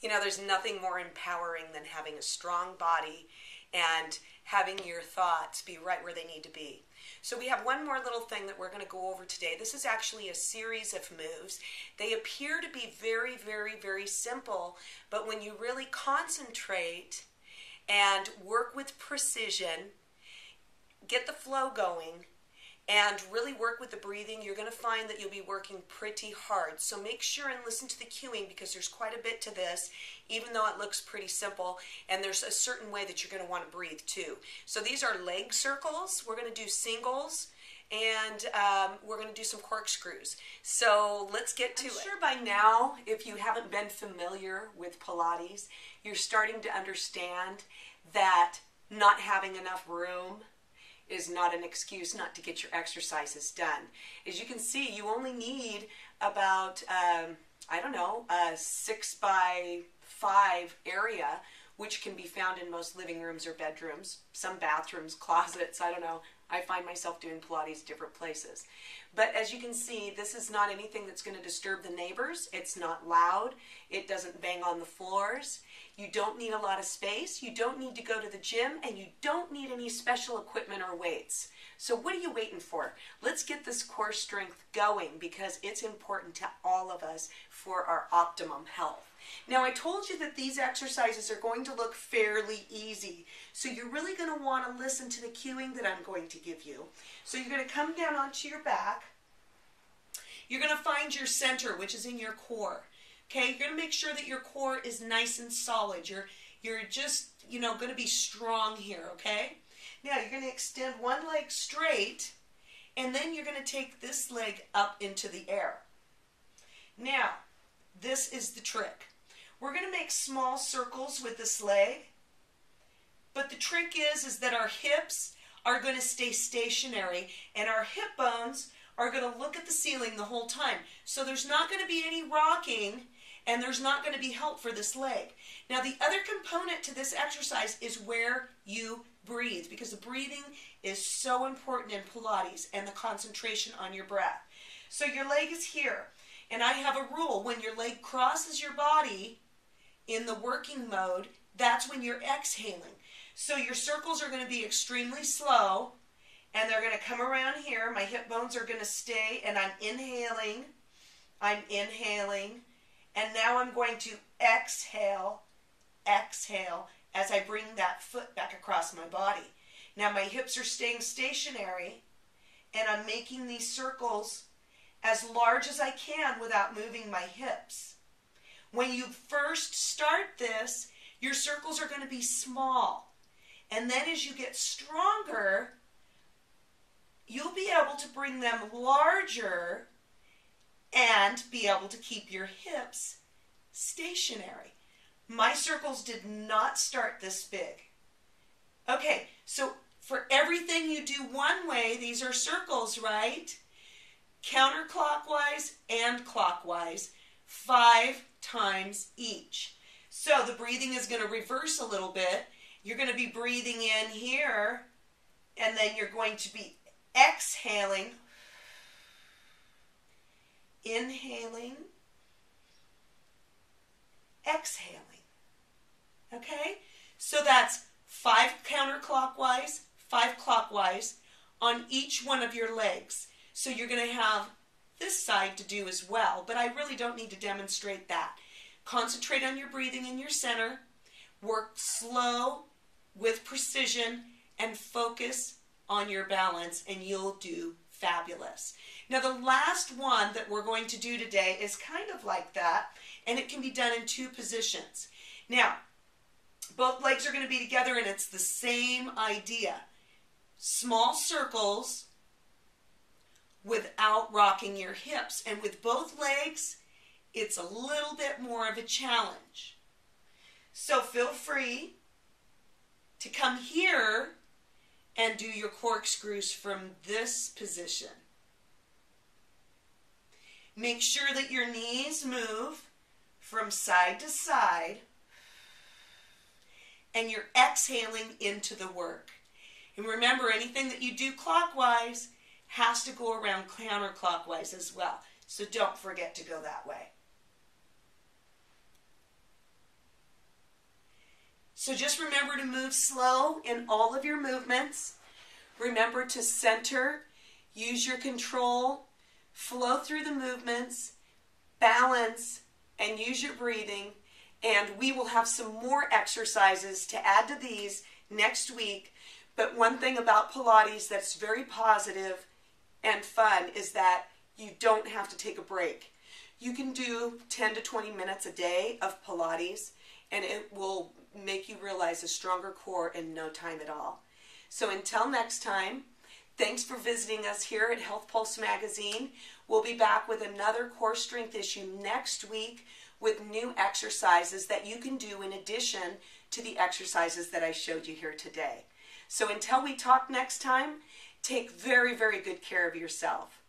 You know, there's nothing more empowering than having a strong body and having your thoughts be right where they need to be. So we have one more little thing that we're going to go over today. This is actually a series of moves. They appear to be very, very, very simple, but when you really concentrate and work with precision, get the flow going, and really work with the breathing, you're going to find that you'll be working pretty hard. So make sure and listen to the cueing, because there's quite a bit to this, even though it looks pretty simple, and there's a certain way that you're going to want to breathe too. So these are leg circles. We're going to do singles, and we're going to do some corkscrews. So let's get to it. I'm sure by now, if you haven't been familiar with Pilates, you're starting to understand that not having enough room is not an excuse not to get your exercises done. As you can see, you only need about, I don't know, a 6x5 area, which can be found in most living rooms or bedrooms, some bathrooms, closets, I don't know. I find myself doing Pilates different places. But as you can see, this is not anything that's going to disturb the neighbors. It's not loud. It doesn't bang on the floors. You don't need a lot of space. You don't need to go to the gym, and you don't need any special equipment or weights. So what are you waiting for? Let's get this core strength going, because it's important to all of us for our optimum health. Now, I told you that these exercises are going to look fairly easy. So you're really going to want to listen to the cueing that I'm going to give you. So you're going to come down onto your back. You're going to find your center, which is in your core. Okay, you're going to make sure that your core is nice and solid. You're just, going to be strong here, okay? Now, you're going to extend one leg straight, and then you're going to take this leg up into the air. Now, this is the trick. We're going to make small circles with this leg, but the trick is that our hips are going to stay stationary, and our hip bones are going to look at the ceiling the whole time. So there's not going to be any rocking, and there's not going to be help for this leg. Now, the other component to this exercise is where you breathe, because the breathing is so important in Pilates, and the concentration on your breath. So your leg is here, and I have a rule. When your leg crosses your body in the working mode, that's when you're exhaling. So your circles are going to be extremely slow, and they're going to come around here. My hip bones are going to stay, and I'm inhaling, and now I'm going to exhale as I bring that foot back across my body. Now my hips are staying stationary, and I'm making these circles as large as I can without moving my hips. When you first start this, your circles are going to be small. And then as you get stronger, you'll be able to bring them larger and be able to keep your hips stationary. My circles did not start this big. Okay, so for everything you do one way, these are circles, right? Counterclockwise and clockwise, 5 times each. So the breathing is going to reverse a little bit. You're going to be breathing in here, and then you're going to be exhaling, inhaling, exhaling. Okay? So that's 5 counterclockwise, 5 clockwise on each one of your legs. So you're going to have this side to do as well, but I really don't need to demonstrate that. Concentrate on your breathing in your center, work slow with precision, and focus on your balance, and you'll do fabulous. Now the last one that we're going to do today is kind of like that, and it can be done in 2 positions. Now, both legs are going to be together, and it's the same idea. Small circles without rocking your hips. And with both legs, it's a little bit more of a challenge. So feel free to come here and do your corkscrews from this position. Make sure that your knees move from side to side, and you're exhaling into the work. And remember, anything that you do clockwise has to go around counterclockwise as well. So don't forget to go that way. So just remember to move slow in all of your movements. Remember to center, use your control, flow through the movements, balance, and use your breathing. And we will have some more exercises to add to these next week. But one thing about Pilates that's very positive and fun is that you don't have to take a break. You can do 10 to 20 minutes a day of Pilates, and it will make you realize a stronger core in no time at all. So until next time, thanks for visiting us here at Health Pulse Magazine. We'll be back with another core strength issue next week with new exercises that you can do in addition to the exercises that I showed you here today. So until we talk next time, take very, very good care of yourself.